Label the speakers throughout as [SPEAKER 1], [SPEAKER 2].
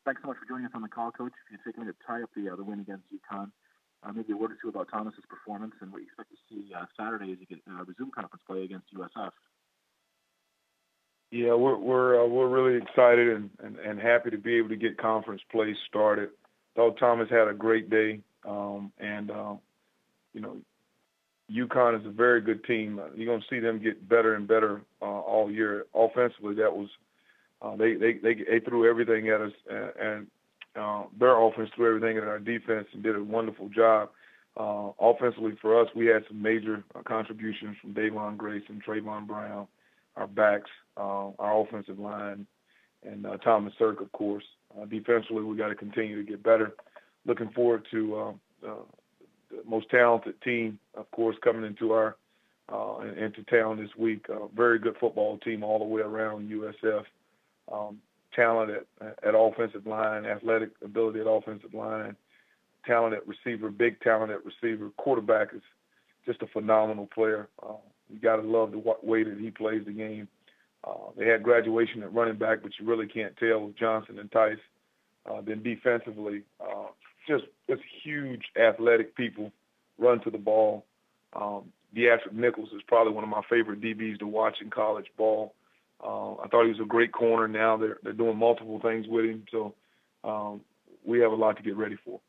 [SPEAKER 1] Thanks so much for joining us on the call, Coach. If you take a minute to tie up the win against UConn, maybe a word or two about Thomas's performance and what you expect to see Saturday as you get resume conference play against USF.
[SPEAKER 2] Yeah, we're really excited and happy to be able to get conference play started. Thought Thomas had a great day, UConn is a very good team. You're going to see them get better and better all year. Offensively, that was they threw everything at us, and their offense threw everything at our defense and did a wonderful job. Offensively for us, we had some major contributions from Davon Grace and Trayvon Brown, our backs, our offensive line, and Thomas Sirk, of course. Defensively, we got to continue to get better. Looking forward to the most talented team, of course, coming into into town this week. Very good football team all the way around USF. Talent at offensive line, athletic ability at offensive line, talent at receiver, big talent at receiver. Quarterback is just a phenomenal player. You got to love the way that he plays the game. They had graduation at running back, but you really can't tell with Johnson and Tice. Then defensively, just huge athletic people run to the ball. Deatrick Nichols is probably one of my favorite DBs to watch in college ball. I thought he was a great corner. Now they're doing multiple things with him, so we have a lot to get ready for.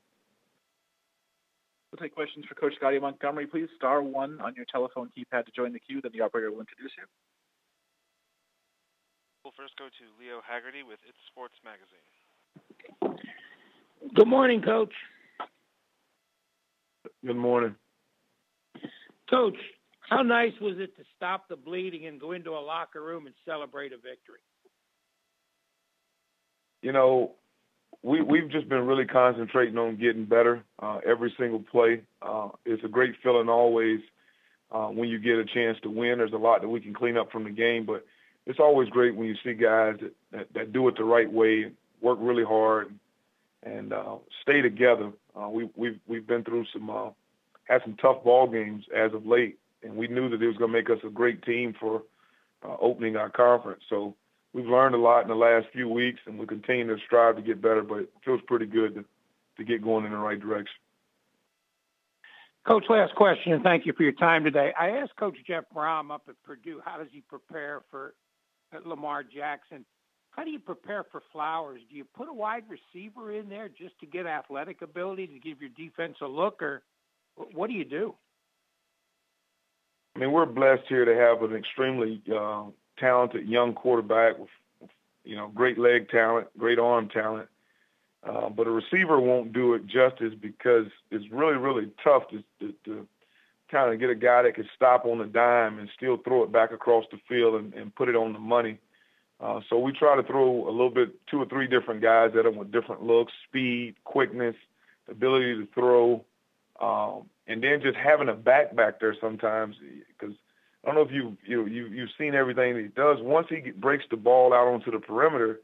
[SPEAKER 1] We'll take questions for Coach Scottie Montgomery, please. Star 1 on your telephone keypad to join the queue, then the operator will introduce you.
[SPEAKER 3] We'll first go to Leo Haggerty with It's Sports Magazine.
[SPEAKER 4] Good morning, Coach.
[SPEAKER 2] Good morning.
[SPEAKER 4] Coach, how nice was it to stop the bleeding and go into a locker room and celebrate a victory?
[SPEAKER 2] You know, we've just been really concentrating on getting better every single play. It's a great feeling always when you get a chance to win. There's a lot that we can clean up from the game, but it's always great when you see guys that do it the right way, work really hard, and stay together. We've been through had some tough ball games as of late, and we knew that it was going to make us a great team for opening our conference. So we've learned a lot in the last few weeks, and we continue to strive to get better, but it feels pretty good to get going in the right direction.
[SPEAKER 4] Coach, last question, and thank you for your time today. I asked Coach Jeff Brom up at Purdue, how does he prepare for Lamar Jackson? How do you prepare for Flowers? Do you put a wide receiver in there just to get athletic ability, to give your defense a look, or what do you do?
[SPEAKER 2] I mean, we're blessed here to have an extremely talented young quarterback with great leg talent, great arm talent. But a receiver won't do it justice because it's really, really tough to kind of get a guy that can stop on a dime and still throw it back across the field and put it on the money. So we try to throw a little bit, 2 or 3 different guys at him with different looks, speed, quickness, ability to throw, and then just having a back there sometimes, because I don't know if you've seen everything that he does. Once he breaks the ball out onto the perimeter,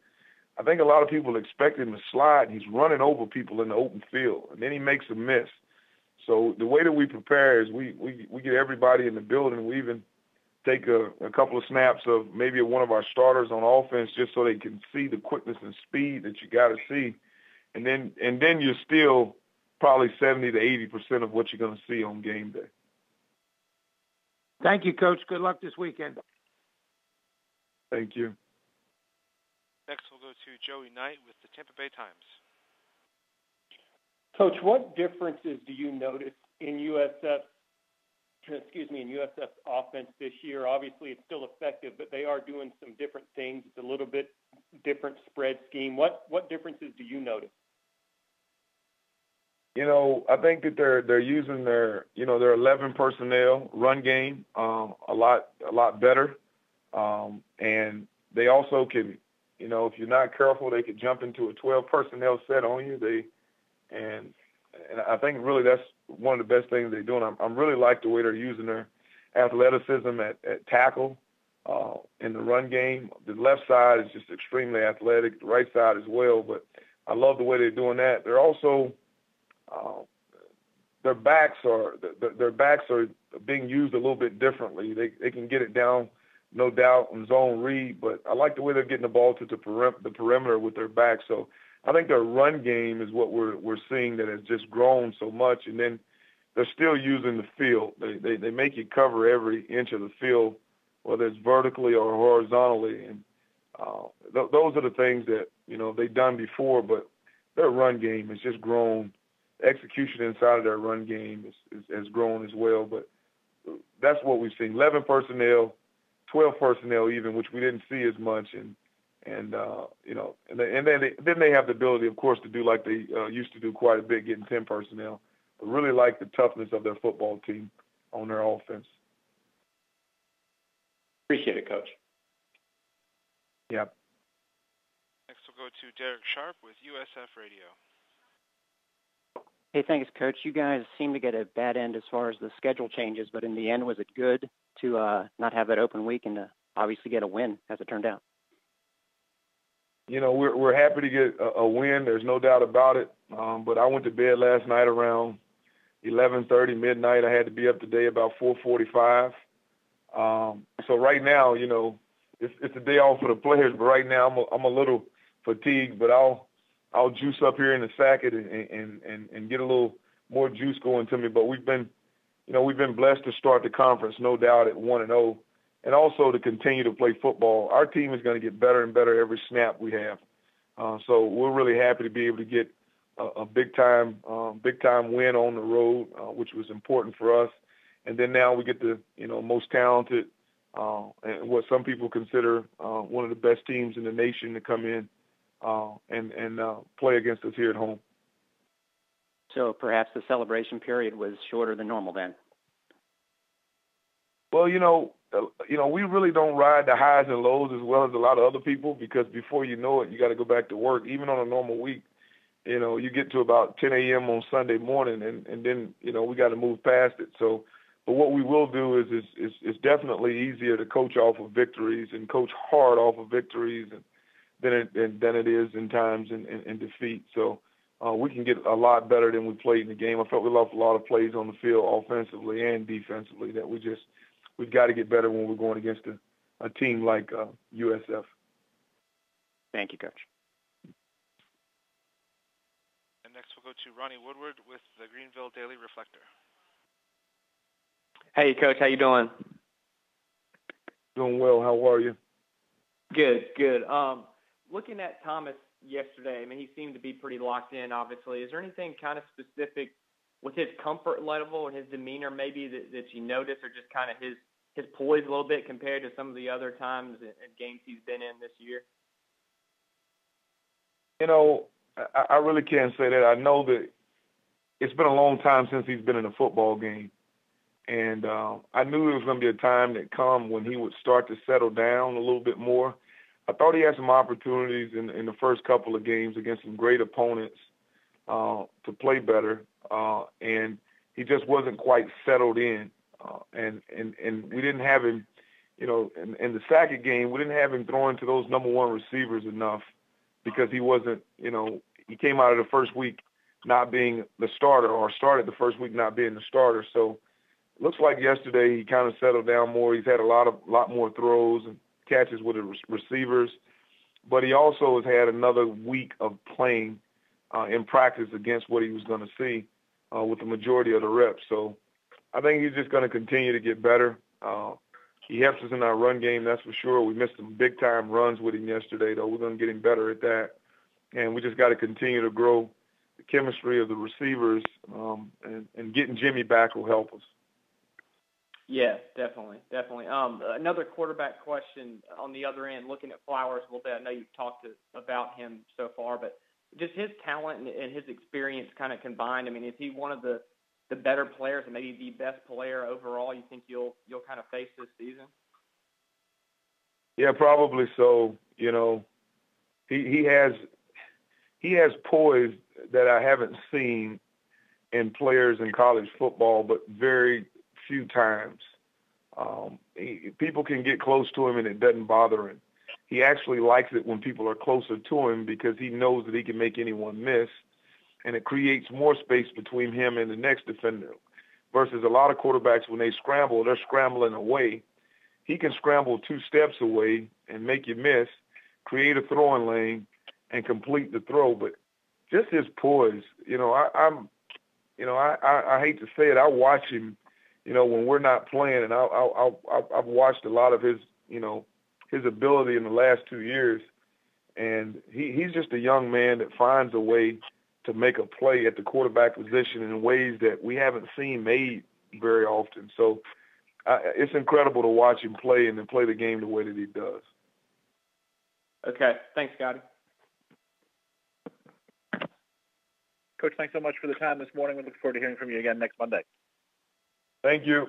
[SPEAKER 2] I think a lot of people expect him to slide. He's running over people in the open field, and then he makes a miss. So the way that we prepare is we get everybody in the building. We even take a couple of snaps of maybe one of our starters on offense just so they can see the quickness and speed that you got to see. And then you're still probably 70 to 80% of what you're going to see on game day.
[SPEAKER 4] Thank you, Coach. Good luck this weekend.
[SPEAKER 2] Thank you.
[SPEAKER 3] Next, we'll go to Joey Knight with the Tampa Bay Times.
[SPEAKER 5] Coach, what differences do you notice in USF's offense this year? Obviously, it's still effective, but they are doing some different things. It's a little bit different spread scheme. What differences do you notice?
[SPEAKER 2] I think that they're using their 11 personnel run game a lot better, and they also can, if you're not careful, they could jump into a 12 personnel set on you. And I think really that's one of the best things they're doing. I really like the way they're using their athleticism at tackle in the run game. The left side is just extremely athletic, the right side as well, but I love the way they're doing that. They're also their backs are being used a little bit differently. They can get it down, no doubt, in zone read, but I like the way they're getting the ball to the perimeter with their back. So I think their run game is what we're seeing that has just grown so much, and then they're still using the field. They make you cover every inch of the field, whether it's vertically or horizontally, and those are the things that they've done before, but their run game has just grown. Execution inside of their run game has grown as well, but that's what we've seen. 11 personnel, 12 personnel even, which we didn't see as much, and then they have the ability, of course, to do like they used to do quite a bit, getting 10 personnel. But really like the toughness of their football team on their offense.
[SPEAKER 5] Appreciate it, Coach.
[SPEAKER 2] Yeah.
[SPEAKER 3] Next we'll go to Derek Sharp with USF Radio.
[SPEAKER 6] Hey, thanks, Coach. You guys seem to get a bad end as far as the schedule changes, but in the end, was it good to not have that open week and to obviously get a win, as it turned out?
[SPEAKER 2] We're happy to get a win. There's no doubt about it. But I went to bed last night around 11:30 midnight. I had to be up today about 4:45. So right now, it's a day off for the players. But right now, I'm a little fatigued. But I'll juice up here in the Sackett and get a little more juice going to me. But we've been blessed to start the conference, no doubt, at 1-0, and also to continue to play football. Our team is going to get better and better every snap we have. So we're really happy to be able to get a big time win on the road, which was important for us. And then now we get the most talented and what some people consider one of the best teams in the nation to come in and play against us here at home.
[SPEAKER 6] So perhaps the celebration period was shorter than normal then. Well,
[SPEAKER 2] we really don't ride the highs and lows as well as a lot of other people, because before you know it, you got to go back to work. Even on a normal week, you get to about 10 a.m. on Sunday morning, and then, we got to move past it. So, but what we will do is it's definitely easier to coach off of victories and coach hard off of victories than it is in times in defeat. So we can get a lot better than we played in the game. I felt we lost a lot of plays on the field offensively and defensively that we've got to get better when we're going against a team like USF.
[SPEAKER 6] Thank you, Coach.
[SPEAKER 3] And next we'll go to Ronnie Woodward with the Greenville Daily Reflector.
[SPEAKER 7] Hey, Coach, how you doing?
[SPEAKER 2] Doing well. How are you?
[SPEAKER 7] Good. Looking at Thomas yesterday, I mean, he seemed to be pretty locked in, obviously. Is there anything kind of specific with his comfort level and his demeanor maybe that you notice, or just kind of his poise a little bit compared to some of the other times and games he's been in this year?
[SPEAKER 2] I really can't say that. I know that it's been a long time since he's been in a football game. And I knew it was going to be a time that come when he would start to settle down a little bit more. I thought he had some opportunities in the first couple of games against some great opponents to play better. And he just wasn't quite settled in. And we didn't have him, in the Sackett game, we didn't have him throwing to those number one receivers enough, because he wasn't, he came out of the first week not being the starter, or started the first week not being the starter. So it looks like yesterday he kind of settled down more. He's had a lot more throws and catches with the receivers, but he also has had another week of playing in practice against what he was going to see with the majority of the reps. So I think he's just going to continue to get better. He helps us in our run game, that's for sure. We missed some big-time runs with him yesterday, though. We're going to get him better at that. And we just got to continue to grow the chemistry of the receivers, and getting Jimmy back will help us.
[SPEAKER 7] Yeah, definitely. Another quarterback question on the other end, looking at Flowers a little bit. I know you've talked about him so far, but just his talent and his experience kind of combined, I mean, is he one of the better players and maybe the best player overall you think you'll kind of face this season?
[SPEAKER 2] Yeah, probably so. He has poise that I haven't seen in players in college football, but very few times. People can get close to him and it doesn't bother him. He actually likes it when people are closer to him, because he knows that he can make anyone miss, and it creates more space between him and the next defender. Versus a lot of quarterbacks, when they scramble, they're scrambling away. He can scramble 2 steps away and make you miss, create a throwing lane, and complete the throw, but just his poise. I hate to say it, I watch him, when we're not playing, and I've watched a lot of his, his ability in the last 2 years, and he's just a young man that finds a way to make a play at the quarterback position in ways that we haven't seen made very often. So it's incredible to watch him play and then play the game the way that he does.
[SPEAKER 7] Okay. Thanks, Scottie.
[SPEAKER 8] Coach, thanks so much for the time this morning. We look forward to hearing from you again next Monday.
[SPEAKER 2] Thank you.